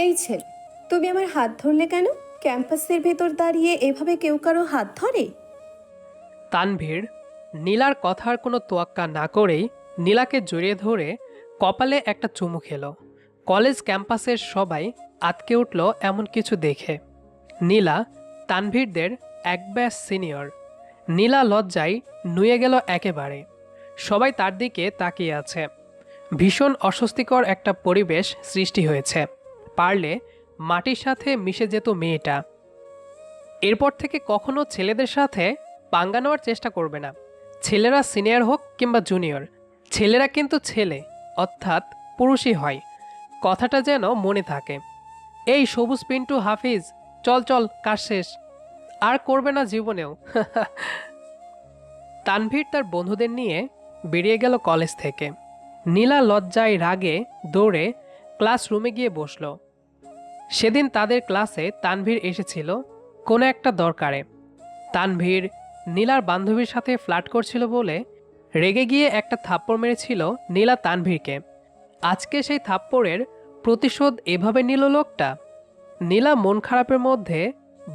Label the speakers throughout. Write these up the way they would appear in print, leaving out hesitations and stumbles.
Speaker 1: এই ছেলে, তুমি আমার হাত ধরলে কেন? ক্যাম্পাসের ভেতর দাঁড়িয়ে এভাবে কেউ কারো হাত ধরে?
Speaker 2: তানভীর নীলার কথার কোনো তোয়াক্কা না করেই নীলাকে জড়িয়ে ধরে কপালে একটা চুমু খেলো। কলেজ ক্যাম্পাসের সবাই আঁতকে উঠল এমন কিছু দেখে। নীলা তানভীরদের এক ব্যাচ সিনিয়র। নীলা লজ্জায় নুয়ে গেল একেবারে। সবাই তার দিকে তাকিয়ে আছে। ভীষণ অস্বস্তিকর একটা পরিবেশ সৃষ্টি হয়েছে। পারলে মাটির সাথে মিশে যেত মেয়েটা। এরপর থেকে কখনো ছেলেদের সাথে পাঙ্গা নেওয়ার চেষ্টা করবে না। ছেলেরা সিনিয়র হোক কিংবা জুনিয়র, ছেলেরা কিন্তু ছেলে, অর্থাৎ পুরুষই হয়। কথাটা যেন মনে থাকে। এই সবুজ পিন্টু হাফিজ, চল চল, কাজ শেষ। আর করবে না জীবনেও। তানভীর তার বন্ধুদের নিয়ে বেরিয়ে গেল কলেজ থেকে। নীলা লজ্জায় রাগে দৌড়ে ক্লাসরুমে গিয়ে বসল। সেদিন তাদের ক্লাসে তানভীর এসেছিল কোনো একটা দরকারে। তানভীর নীলার বান্ধবীর সাথে ফ্লার্ট করছিল বলে রেগে গিয়ে একটা থাপ্পড় মেরেছিল নীলা তানভীরকে। আজকে সেই থাপ্পড়ের প্রতিশোধ এভাবে নিল লোকটা। নীলা মন খারাপের মধ্যে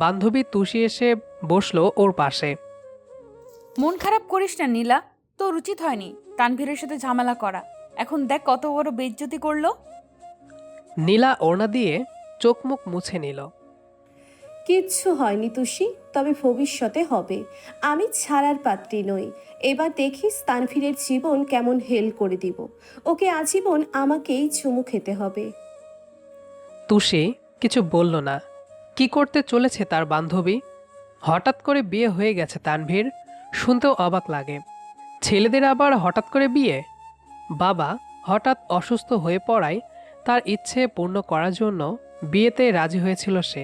Speaker 2: বান্ধবী তুষি এসে বসলো ওর পাশে।
Speaker 3: মন খারাপ করিস না নীলা, তোর উচিত হয়নি তানভীরের সাথে ঝামেলা করা। এখন দেখ কত বড় বেইজ্জতি করলো।
Speaker 2: নীলা ওড়না দিয়ে চোখ মুখ মুছে নিল।
Speaker 1: কিচ্ছু হয়নি তুষি, তবে ভবিষ্যতে হবে। আমি ছাড়ার পাত্রী নই। এবার দেখিস তানভীরের জীবন কেমন হেল করে দিব। ওকে আজীবন আমাকেই চুমু খেতে হবে।
Speaker 2: তুষি কিছু বলল না। কি করতে চলেছে তার বান্ধবী? হঠাৎ করে বিয়ে হয়ে গেছে তানভীর, শুনতেও অবাক লাগে। ছেলেদের আবার হঠাৎ করে বিয়ে। বাবা হঠাৎ অসুস্থ হয়ে পড়ায় তার ইচ্ছে পূর্ণ করার জন্য বিয়েতে রাজি হয়েছিল সে।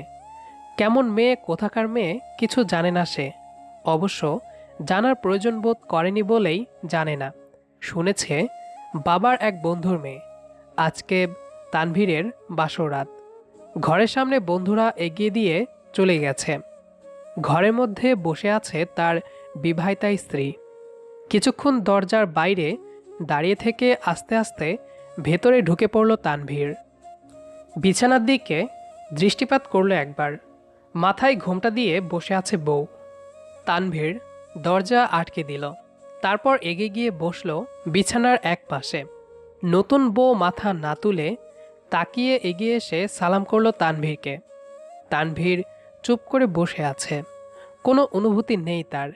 Speaker 2: কেমন মেয়ে, কোথাকার মেয়ে কিছু জানে না সে। অবশ্য জানার প্রয়োজন বোধ করেনি বলেই জানে না। শুনেছে বাবার এক বন্ধুর মেয়ে। আজকে তানভীরের বাসরাত। ঘরের সামনে বন্ধুরা এগিয়ে দিয়ে চলে গেছে। ঘরের মধ্যে বসে আছে তার বিবাহিতা স্ত্রী। কিছুক্ষণ দরজার বাইরে দাঁড়িয়ে থেকে আস্তে আস্তে ভেতরে ঢুকে পড়ল তানভীর। বিছানার দিকে দৃষ্টিপাত করল একবার। মাথায় ঘোমটা দিয়ে বসে আছে বউ। তানভীর দরজা আটকে দিল। তারপর এগিয়ে গিয়ে বসল বিছানার এক পাশে। নতুন বউ মাথা না তুলে তাকিয়ে এগিয়ে এসে সালাম করলো তানভীরকে। তানভীর চুপ করে বসে আছে। কোনো অনুভূতি নেই তার।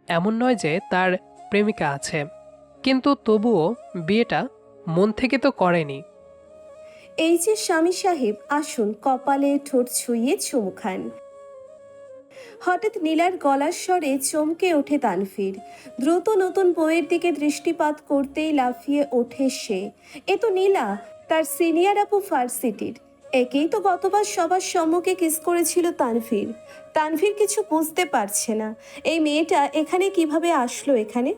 Speaker 2: এমন নয় যে তার প্রেমিকা আছে, কিন্তু তবুও বিয়েটা মন থেকে তো করেনি।
Speaker 1: এই যে স্বামী সাহেব, আসুন কপালে ঠোঁট ছুঁয়ে চুমু খান। হঠাৎ নীলার গলার স্বরে চমকে ওঠে তানভীর। দ্রুত নতুন বইয়ের দিকে দৃষ্টিপাত করতেই লাফিয়ে ওঠে সে। এ তো নীলা, তার সিনিয়র আপু ভার্সিটির। একেই তো গতবার সবার সম্মুখে কিস করেছিল তানভীর। তানভীর কিছু বুঝতে পারছে না, এই মেয়েটা এখানে কিভাবে আসলো এখানে।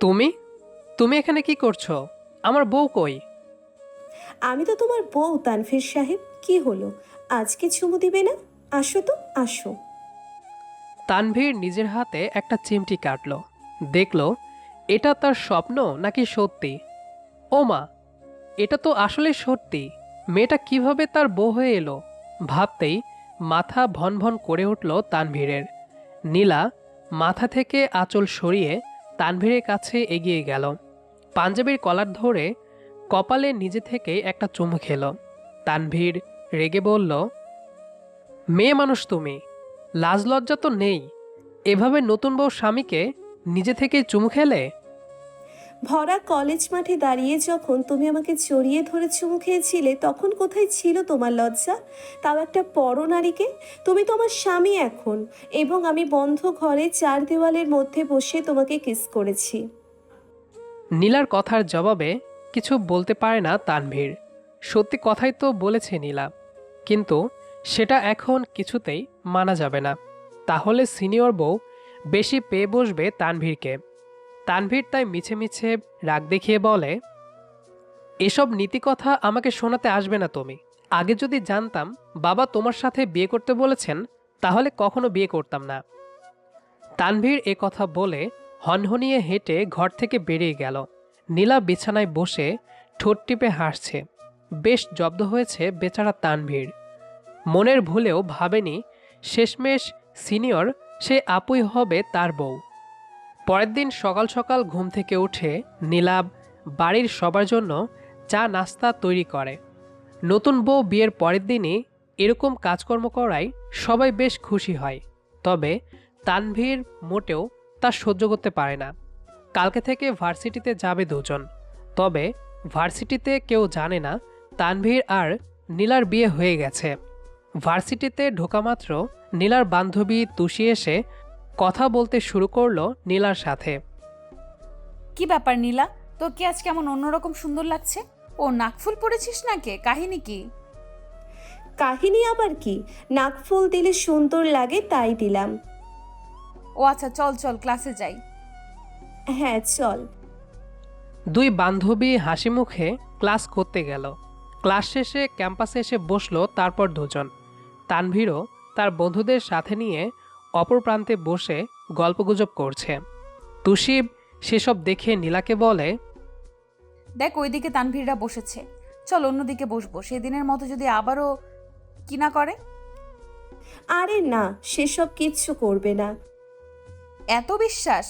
Speaker 2: তুমি তুমি এখানে কি করছো? আমার বউ কই?
Speaker 1: আমি তো তোমার বউ তানভীর সাহেব, কি হলো? আজকে চুমু দিবে না? আসো তো, আসো।
Speaker 2: তানভীর নিজের হাতে একটা চিমটি কাটল। দেখল এটা তার স্বপ্ন নাকি সত্যি। ও মা, এটা তো আসলে সত্যি। মেয়েটা কিভাবে তার বউ হয়ে এলো? ভাবতেই মাথা ভন ভন করে উঠল তানভীরের। নীলা মাথা থেকে আঁচল সরিয়ে তানভীরের কাছে এগিয়ে গেল। পাঞ্জাবির কলার ধরে কপালে নিজে থেকে একটা চুমু খেল। তানভীর রেগে বলল, মেয়ে মানুষ তুমি, লাজ লজ্জা তো নেই। এভাবে নতুন বউ স্বামীকে নিজে থেকে চুমু খেলে?
Speaker 1: ভরা কলেজ মাঠে দাঁড়িয়ে যখন তুমি আমাকে জড়িয়ে ধরে চুমু খেয়েছিলে, তখন কোথায় ছিল তোমার লজ্জা? তাও একটা পরনারীকে। তুমি তো আমার স্বামী এখন, এবং আমি বন্ধ ঘরে চার দেওয়ালের মধ্যে বসে তোমাকে কিস করেছি।
Speaker 2: নীলার কথার জবাবে কিছু বলতে পারে না তানভীর। সত্যি কথাই তো বলেছে নীলা, কিন্তু সেটা এখন কিছুতেই মানা যাবে না। তাহলে সিনিয়র বউ বেশি পেয়ে বসবে তানভীরকে। তানভীর তাই মিছে মিছে রাগ দেখিয়ে বলে, এসব নীতিকথা আমাকে শোনাতে আসবে না তুমি। আগে যদি জানতাম বাবা তোমার সাথে বিয়ে করতে বলেছেন, তাহলে কখনো বিয়ে করতাম না। তানভীর এ কথা বলে হনহনিয়ে হেঁটে ঘর থেকে বেরিয়ে গেল। নীলা বিছানায় বসে ঠোঁট টিপে হাসছে। বেশ জব্দ হয়েছে বেচারা তানভীর। মনের ভুলেও ভাবেনি শেষমেশ সিনিয়র সে আপুই হবে তার বউ। পরের দিন সকাল সকাল ঘুম থেকে উঠে নীলাভ বাড়ির সবার জন্য চা নাস্তা তৈরি করে। নতুন বউ বিয়ের পরের দিনই এরকম কাজকর্ম করায় সবাই বেশ খুশি হয়। তবে তানভীর মোটেও তা সহ্য করতে পারে না। কালকে থেকে ভার্সিটিতে যাবে দুজন। তবে ভার্সিটিতে কেউ জানে না তানভীর আর নীলার বিয়ে হয়ে গেছে। ভার্সিটিতে ঢোকামাত্র নীলার বান্ধবী তুষি এসে কথা বলতে শুরু করলো নীলার সাথে।
Speaker 3: কি ব্যাপার নীলা, তোর কি আজ কেমন অন্যরকম সুন্দর লাগছে? ও নাকফুল পরেছিস নাকি? কাহিনী কি?
Speaker 1: কাহিনী আবার কি, নাকফুল দিলে সুন্দর লাগে তাই দিলাম।
Speaker 3: ও আচ্ছা, চল চল ক্লাসে যাই।
Speaker 1: হ্যাঁ চল।
Speaker 2: দুই বান্ধবী হাসি মুখে ক্লাস করতে গেল। ক্লাস শেষে ক্যাম্পাসে এসে বসলো তারপর দুজন। তানভীরও তার বন্ধুদের সাথে নিয়ে অপর প্রান্তে বসে গল্পগুজব করছে। তুষিব সেসব দেখে নীলাকে বলে,
Speaker 3: দেখ ওইদিকে তানভীররা বসেছে, চল অন্যদিকে বসবো, সেদিনের মতো যদি আবারও কি না করে।
Speaker 1: আরে না, সেসব কিচ্ছু করবে না।
Speaker 3: এত বিশ্বাস?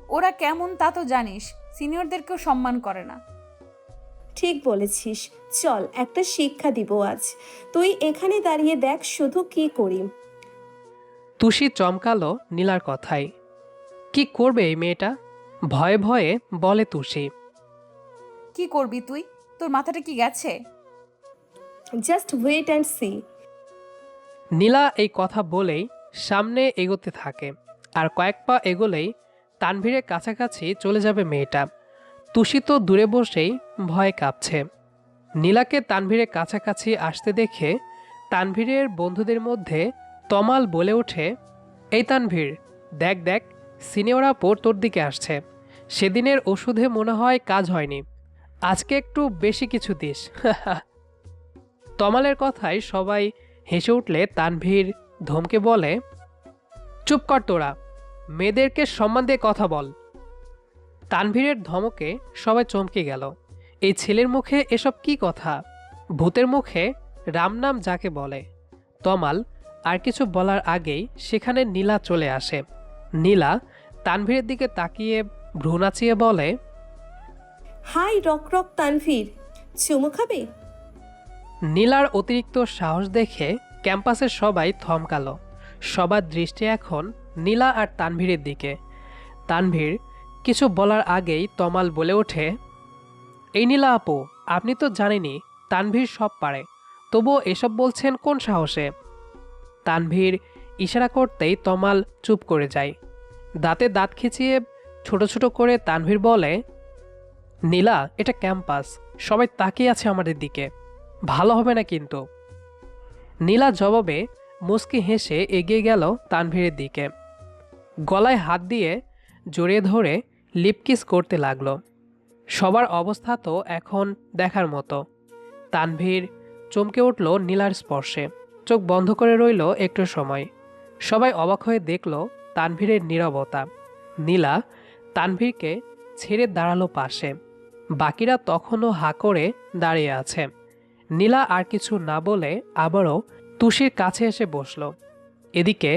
Speaker 3: ওরা কেমন তা তো জানিস, সিনিয়রদেরকেও সম্মান করে না।
Speaker 1: ঠিক বলেছিস, চল একটা শিক্ষা দিব আজ। তুই এখানে দাঁড়িয়ে দেখ শুধু কি করি।
Speaker 2: তুষি চমকালো নীলার কথায়। কি করবে এই মেয়েটা? ভয়ে ভয়ে বলে তুষি।
Speaker 3: কি করবি তুই? তোর মাথাটা কি গেছে?
Speaker 1: Just wait and see.
Speaker 2: Nila এই কথা বলেই সামনে এগোতে থাকে। আর কয়েক পা এগোলেই তানভীরের কাছাকাছি চলে যাবে মেয়েটা। তুষি তো দূরে বসেই ভয়ে কাঁপছে। নীলাকে তানভীরের কাছাকাছি আসতে দেখে তানভীরের বন্ধুদের মধ্যে তমাল বলে ওঠে, এই তানভীর, দেখ দেখ, সিনিয়র আপু তোর দিকে আসছে। সেদিনের ওষুধে মনে হয় কাজ হয়নি, আজকে একটু বেশি কিছু দিস। তমালের কথায় সবাই হেসে উঠলে তানভীর ধমকে বলে, চুপ কর তোরা, মেয়েদেরকে সম্মান দিয়ে কথা বল। তানভীরের ধমকে সবাই চমকে গেল। এই ছেলের মুখে এসব কি কথা? ভূতের মুখে রাম নাম যাকে বলে। তমাল আর কিছু বলার আগেই সেখানে নীলা চলে আসে। নীলা তানভীরের দিকে তাকিয়ে ভ্রু নাচিয়ে বলে,
Speaker 1: হাই রক রক তানভীর, চুমু খাবে?
Speaker 2: নীলার অতিরিক্ত সাহস দেখে ক্যাম্পাসের সবাই থমকালো। সবার দৃষ্টি এখন নীলা আর তানভীরের দিকে। তানভীর কিছু বলার আগেই তমাল বলে ওঠে, এই নীলা আপু, আপনি তো জানেনই তানভীর সব পারে, তবুও এসব বলছেন কোন সাহসে? তানভীর ইশারা করতেই তমাল চুপ করে যায়। দাঁতে দাঁত খিচিয়ে ছোট ছোট করে তানভীর বলে, নীলা, এটা ক্যাম্পাস, সবাই তাকিয়ে আছে আমাদের দিকে, ভালো হবে না কিন্তু। নীলা জবাবে মুচকি হেসে এগিয়ে গেল তানভীরের দিকে। গলায় হাত দিয়ে জড়িয়ে ধরে লিপকিস করতে লাগলো। সবার অবস্থা তো এখন দেখার মতো। তানভীর চমকে উঠল নীলার স্পর্শে, চোখ বন্ধ করে রইল একটু সময়। সবাই অবাক হয়ে দেখল তানভীরের নীরবতা। নীলা তানভীরকে ছেড়ে দাঁড়ালো পাশে। বাকিরা তখনও হা করে দাঁড়িয়ে আছে। নীলা আর কিছু না বলে আবারও তুষির কাছে এসে বসল। এদিকে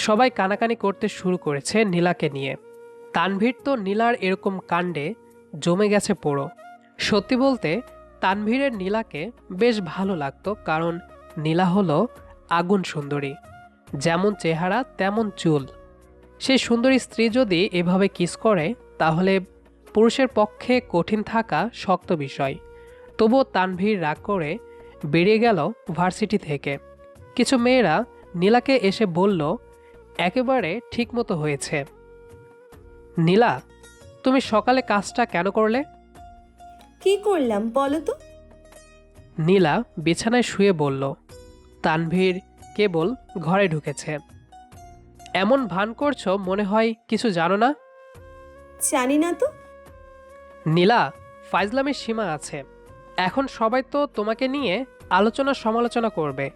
Speaker 2: সবাই কানাকানি করতে শুরু করেছে নীলাকে নিয়ে। তানভীর তো নীলার এরকম কাণ্ডে জমে গেছে পুরো। সত্যি বলতে তানভীরের নীলাকে বেশ ভালো লাগতো, কারণ নীলা হলো আগুন সুন্দরী, যেমন চেহারা তেমন চুল। সেই সুন্দরী স্ত্রী যদি এভাবে কিস করে তাহলে পুরুষের পক্ষে কঠিন থাকা শক্ত বিষয়। তবুও তানভীর রাগ করে বেরিয়ে গেল ভার্সিটি থেকে। কিছু মেয়েরা নীলাকে এসে বলল, একেবারে ঠিক মতো হয়েছে। নীলা, তুমি সকালে কাজটা কেন করলে?
Speaker 1: কি করলাম বলো তো?
Speaker 2: নীলা বিছানায় শুয়ে বলল, তানভীর কেবল ঘরে ঢুকেছে। এমন ভান করছো মনে হয় কিছু জানো না।
Speaker 1: জানি না তো।
Speaker 2: নীলা, ফাইজলামের সীমা আছে। এখন সবাই তো তোমাকে নিয়ে আলোচনা সমালোচনা করবে,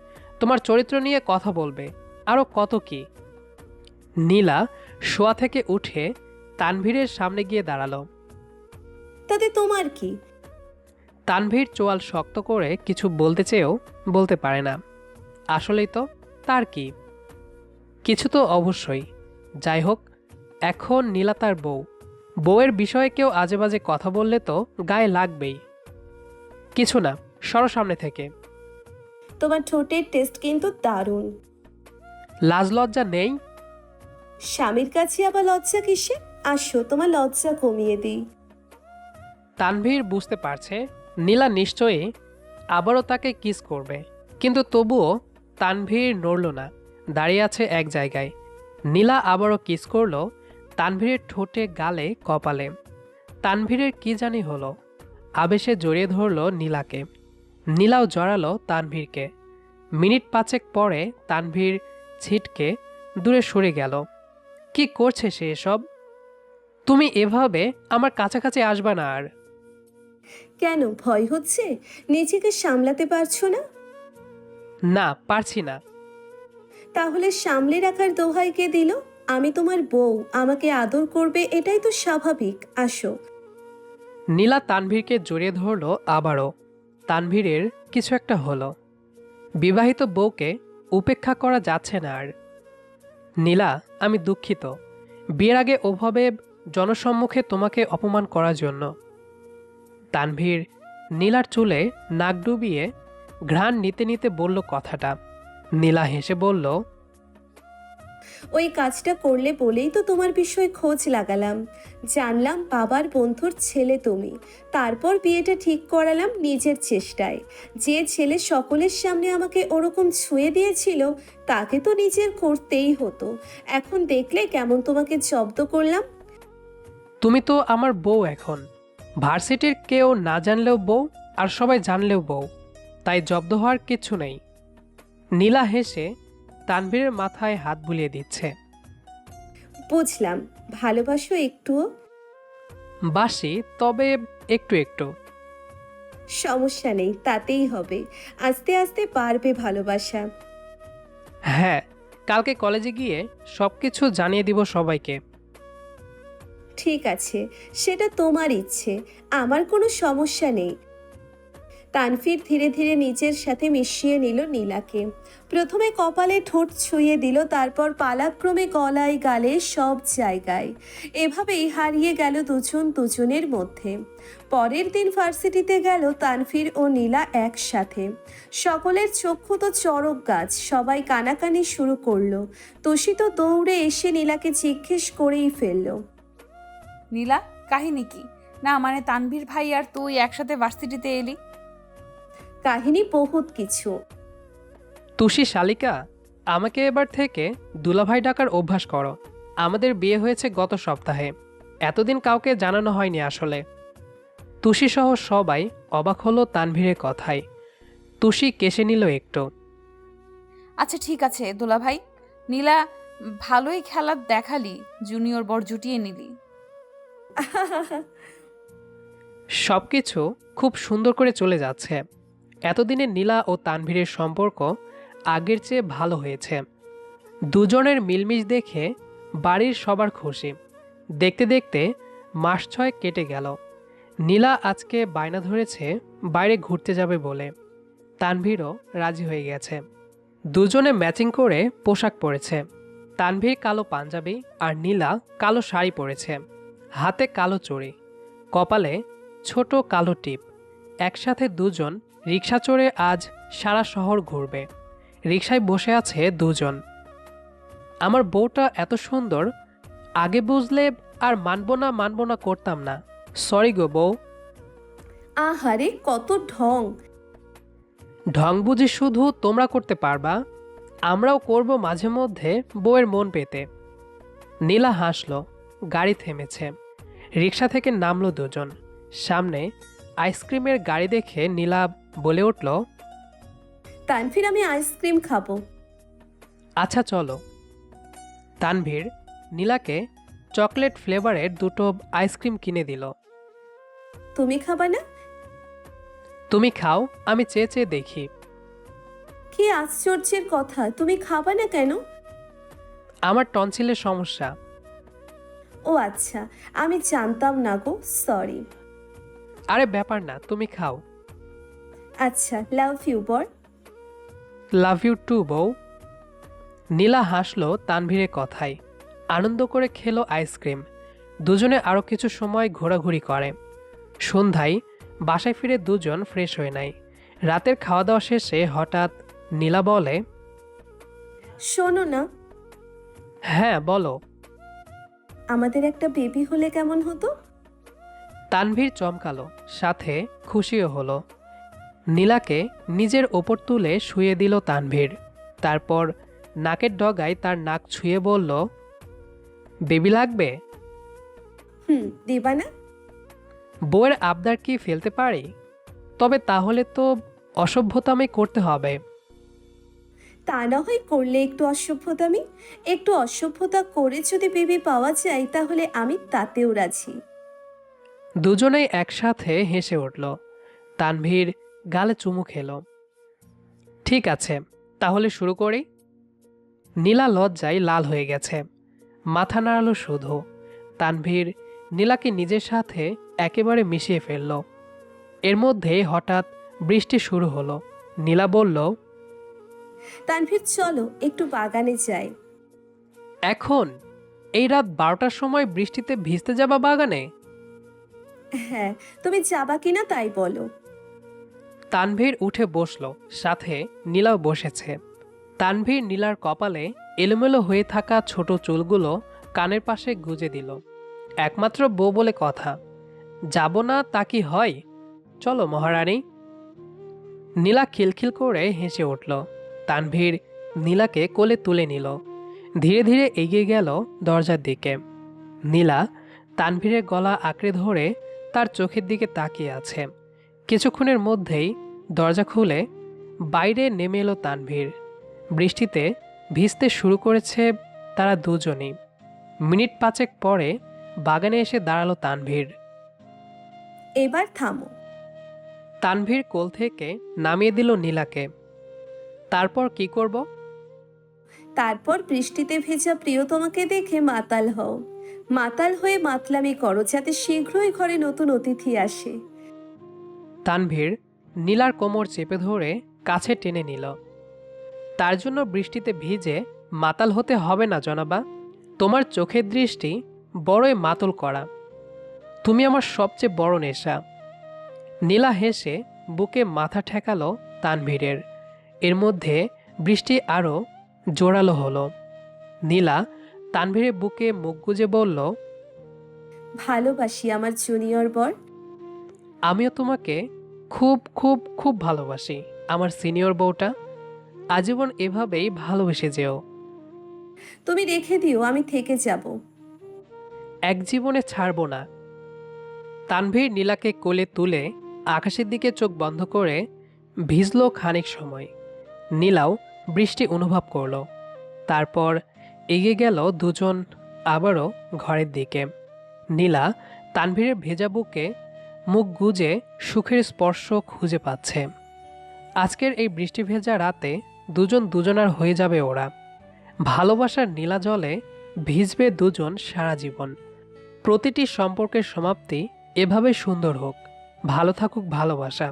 Speaker 2: তোমার চরিত্র নিয়ে কথা বলবে, আরও কত কি। নীলা শোয়া থেকে উঠে তানভীরের সামনে গিয়ে দাঁড়ালো।
Speaker 1: তাতে তোমার কি?
Speaker 2: তানভীর চোয়াল শক্ত করে কিছু বলতে চেয়েও বলতে পারে না। আসলেই তো, তার কি? কিছু তো অবশ্যই। যাই হোক, এখন নীলা তার বউ। বউয়ের বিষয়ে কেউ আজে বাজে কথা বললে তো গায়ে লাগবেই। কিছু না, সরো সামনে থেকে।
Speaker 1: তোমার ঠোঁটের টেস্ট কিন্তু দারুণ।
Speaker 2: লাজ লজ্জা নেই?
Speaker 1: স্বামীর কাছে আবার লজ্জা কিসে? আসো, তোমার লজ্জা কমিয়ে দিই।
Speaker 2: তানভীর বুঝতে পারছে নীলা নিশ্চয়ই আবারও তাকে কিস করবে, কিন্তু তবুও তানভীর নড়ল না, দাঁড়িয়ে আছে এক জায়গায়। নীলা আবারও কিস করলো তানভীরের ঠোঁটে, গালে, কপালে। তানভীরের কি জানি হলো, আবেশে জড়িয়ে ধরলো নীলাকে। নীলাও জড়ালো তানভীরকে। মিনিট পাঁচেক পরে তানভীর ছিটকে দূরে সরে গেল। কি করছে সে এসব? তুমি এভাবে আমার কাছাকাছি আসবা না আর।
Speaker 1: কেন, ভয় হচ্ছে? নিজেকে সামলাতে পারছো না?
Speaker 2: না, পারছি না।
Speaker 1: তাহলে সামলে রাখার দোহাই কে দিল? আমি তোমার বউ, আমাকে আদর করবে, এটাই তো স্বাভাবিক। আসো।
Speaker 2: নীলা তানভীরকে জড়িয়ে ধরল আবারও। তানভীরের কিছু একটা হলো। বিবাহিত বউকে উপেক্ষা করা যাচ্ছে না আর। নীলা, আমি দুঃখিত বিয়ের আগে ওভাবে জনসম্মুখে তোমাকে অপমান করার জন্য। তানভীর নীলার চুলে নাক ডুবিয়ে ঘ্রাণ নিতে নিতে বলল কথাটা। নীলা হেসে বলল,
Speaker 1: ওই কাজটা করলে বলেই তো তোমার বিষয়ে খোঁজ লাগালাম। জানলাম বাবার বন্ধুর ছেলে তুমি। তারপর বিয়েটা ঠিক করালাম নিজের চেষ্টায়। যে ছেলে সকলের সামনে আমাকে ওরকম ছুঁয়ে দিয়েছিল, তাকে তো নিজের করতেই হতো। এখন দেখলে কেমন তোমাকে জব্দ করলাম।
Speaker 2: তুমি তো আমার বউ এখন। ভার্সিটির কেউ না জানলেও বউ, আর সবাই জানলেও বউ, তাই জব্দ হওয়ার কিচ্ছু নেই। নীলা হেসে তানভীরের মাথায় হাত বুলিয়ে দিচ্ছে।
Speaker 1: বুঝলাম, ভালোবাসো একটুও?
Speaker 2: বাসি, তবে একটু একটু।
Speaker 1: সমস্যা নেই, তাতেই হবে। আস্তে আস্তে পারবে ভালোবাসা।
Speaker 2: হ্যাঁ, কালকে কলেজে গিয়ে সবকিছু জানিয়ে দিব সবাইকে।
Speaker 1: ঠিক আছে, সেটা তোমার ইচ্ছে, আমার কোনো সমস্যা নেই। তানভীর ধীরে ধীরে নিজের সাথে মিশিয়ে নিল নীলাকে। প্রথমে কপালে ঠোঁট ছুঁয়ে দিল, তারপর পালাক্রমে গলায়, গালে, সব জায়গায়। এভাবেই হারিয়ে গেল দুজন দুজনের মধ্যে। পরের দিন ভার্সিটিতে গেল তানভীর ও নীলা একসাথে। সকলের চক্ষু তো চড়ক গাছ, সবাই কানাকানি শুরু করলো। তুষি তো দৌড়ে এসে নীলাকে জিজ্ঞেস করেই ফেললো,
Speaker 3: নীলা, কাহিনী কি? না মানে তানভীর ভাই আর তুই একসাথে ভার্সিটিতে এলি?
Speaker 1: কাহিনী বহুত কিছু।
Speaker 2: তুষি শালিকা, আমাকে এবার থেকে দুলাভাই ডাকার অভ্যাস করো। আমাদের বিয়ে হয়েছে গত সপ্তাহে, এতদিন কাউকে জানানো হয়নি আসলে। তুষি সহ সবাই অবাক হলো তানভীরের কথায়। তুষি কেশে নিল একটু।
Speaker 3: আচ্ছা ঠিক আছে দোলা ভাই। নীলা, ভালোই খেলা দেখালি, জুনিয়র বর জুটিয়ে নিলি।
Speaker 2: সবকিছু খুব সুন্দর করে চলে যাচ্ছে। এতদিনে নীলা ও তানভীরের সম্পর্ক আগের চেয়ে ভালো হয়েছে। দুজনের মিলমিশ দেখে বাড়ির সবার খুশি। দেখতে দেখতে মাস 6 কেটে গেল। নীলা আজকে বায়না ধরেছে বাইরে ঘুরতে যাবে বলে। তানভীরও রাজি হয়ে গেছে। দুজনে ম্যাচিং করে পোশাক পরেছে। তানভীর কালো পাঞ্জাবি আর নীলা কালো শাড়ি পরেছে। হাতে কালো চড়ি, কপালে ছোট কালো টিপ। একসাথে দুজন রিক্সা চড়ে আজ সারা শহর ঘুরবে। রিক্সায় বসে আছে দুজন। আমার বউটা এত সুন্দর, আগে বুঝলে আর মানব না করতাম না। সরি গো বউ।
Speaker 1: আহারে, কত ঢং!
Speaker 2: ঢং বুঝি শুধু তোমরা করতে পারবা? আমরাও করব মাঝে মধ্যে বউয়ের মন পেতে। নীলা হাসল। গাড়ি থেমেছে। রিক্সা থেকে নামলো দুজন। সামনে আইসক্রিমের গাড়ি দেখে নীলা বলে উঠল,
Speaker 1: তানভীর, আমি আইসক্রিম খাবো।
Speaker 2: আচ্ছা চলো। তানভীর নীলাকে চকলেট ফ্লেভারের দুটো আইসক্রিম কিনে দিল।
Speaker 1: তুমি খাবা না?
Speaker 2: তুমি খাও, আমি চেয়ে চেয়ে দেখি।
Speaker 1: কি আশ্চর্যের কথা, তুমি খাবা না কেন?
Speaker 2: আমার টনসিলের সমস্যা।
Speaker 1: ও আচ্ছা, আমি জানতাম না গো, সরি।
Speaker 2: আরে ব্যাপার না, তুমি খাও।
Speaker 1: আচ্ছা, লাভ ইউ বর।
Speaker 2: লাভ ইউ টু বউ। নীলা হাসলো তানভীরের কথায়, আনন্দ করে খেলো আইসক্রিম। দুজনে আরও কিছু সময় ঘোরাঘুরি করে। সন্ধ্যায় বাসায় ফিরে দুজন ফ্রেশ হয়ে নেয়। রাতের খাওয়া দাওয়া শেষে হঠাৎ নীলা বলে,
Speaker 1: শোনো না,
Speaker 2: হ্যাঁ বলো।
Speaker 1: আমাদের একটা বেবি হলে কেমন হতো?
Speaker 2: তানভীর চমকালো, সাথে খুশিও হলো। নীলাকে নিজের ওপর তুলে শুয়ে দিল তানভীর। তারপর নাকের ডগায় তার নাক ছুঁয়ে বলল, বেবি লাগবে?
Speaker 1: দিবা না?
Speaker 2: বউয়ের আবদার কি ফেলতে পারি? তবে তাহলে তো অসভ্যতামি করতে হবে।
Speaker 1: তা না হয় করলে একটু অসভ্যতামি। একটু অসভ্যতা করে যদি বেবি পাওয়া যায় তাহলে আমি তাতেও রাজি।
Speaker 2: দুজনেই একসাথে হেসে উঠল। তানভীর গালে চুমু খেলো। ঠিক আছে, তাহলে শুরু করি। নীলা লজ্জায় লাল হয়ে গেছে, মাথা নাড়ালো শুধু। তানভীর নীলাকে নিজের সাথে একেবারে মিশিয়ে ফেলল। এর মধ্যে হঠাৎ বৃষ্টি শুরু হলো। নীলা বলল,
Speaker 1: তানভীর চলো একটু বাগানে যাই।
Speaker 2: এখন এই রাত 12টার সময় বৃষ্টিতে ভিজতে যাবা বাগানে?
Speaker 1: হ্যাঁ, তুমি যাবা কিনা তাই বলো।
Speaker 2: তানভীর উঠে বসলো, সাথে নীলাও বসেছে। তানভীর নীলার কপালে এলোমেলো হয়ে থাকা ছোট চুলগুলো কানের পাশে গুজে দিল। একমাত্র বউ বলে কথা, যাব না তা কি হয়? চলো মহারানী। নীলা খিলখিল করে হেসে উঠল। তানভীর নীলাকে কোলে তুলে নিল। ধীরে ধীরে এগিয়ে গেল দরজার দিকে। নীলা তানভীরের গলা আঁকড়ে ধরে তার চোখের দিকে তাকিয়ে আছে। কিছুক্ষণের মধ্যেই দরজা খুলে বাইরে নেমে এলো তানভীর। বৃষ্টিতে ভিজতে শুরু করেছে তারা দুজনই। মিনিট 5 পরে বাগানে এসে দাঁড়ালো তানভীর।
Speaker 1: এবার থামো।
Speaker 2: তানভীর কোল থেকে নামিয়ে দিল নীলাকে। তারপর কি করব?
Speaker 1: তারপর বৃষ্টিতে ভেজা প্রিয়তমাকে দেখে মাতাল হও। মাতাল হয়ে মাতলামি করো যাতে শীঘ্রই ঘরে নতুন অতিথি আসে।
Speaker 2: তানভীর নীলার কোমর চেপে ধরে কাছে টেনে নিল। তার জন্য বৃষ্টিতে ভিজে মাতাল হতে হবে না জনাবা। তোমার চোখের দৃষ্টি বড়ই মাতল করা। তুমি আমার সবচেয়ে বড় নেশা। নীলা হেসে বুকে মাথা ঠেকালো তানভীরের। এর মধ্যে বৃষ্টি আরও জোরালো হলো। নীলা তানভীরের বুকে মুখ গুজে বলল,
Speaker 1: ভালোবাসি আমার জুনিয়র বর।
Speaker 2: আমিও তোমাকে খুব খুব খুব ভালোবাসি আমার সিনিয়র বউটা। আজীবন এভাবেই ভালোবেসে যেও।
Speaker 1: তুমি রেখে দিও, আমি থেকে যাব।
Speaker 2: এক জীবনে ছাড়ব না। তানভীর নীলাকে কোলে তুলে আকাশের দিকে চোখ বন্ধ করে ভিজল খানিক সময়। নীলাও বৃষ্টি অনুভব করল। তারপর এগিয়ে গেল দুজন আবারও ঘরের দিকে। নীলা তানভীরের ভেজা বুকে মুখ গুজে সুখের স্পর্শ খুঁজে পাচ্ছে। আজকের এই বৃষ্টি ভেজা রাতে দুজন দুজনার হয়ে যাবে ওরা। ভালোবাসার নীলা জলে ভিজবে দুজন সারা জীবন। প্রতিটি সম্পর্কের সমাপ্তি এভাবে সুন্দর হোক। ভালো থাকুক ভালোবাসা।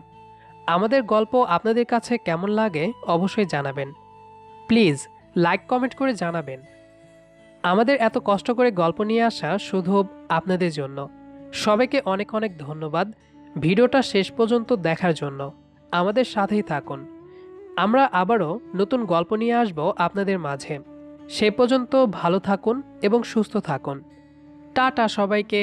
Speaker 2: আমাদের গল্প আপনাদের কাছে কেমন লাগে অবশ্যই জানাবেন। প্লিজ লাইক কমেন্ট করে জানাবেন। আমাদের এত কষ্ট করে গল্প নিয়ে আসা শুধু আপনাদের জন্য। সবাইকে অনেক অনেক ধন্যবাদ ভিডিওটা শেষ পর্যন্ত দেখার জন্য। আমাদের সাথেই থাকুন। আমরা আবারও নতুন গল্প নিয়ে আসব আপনাদের মাঝে। সে পর্যন্ত ভালো থাকুন এবং সুস্থ থাকুন। টাটা সবাইকে।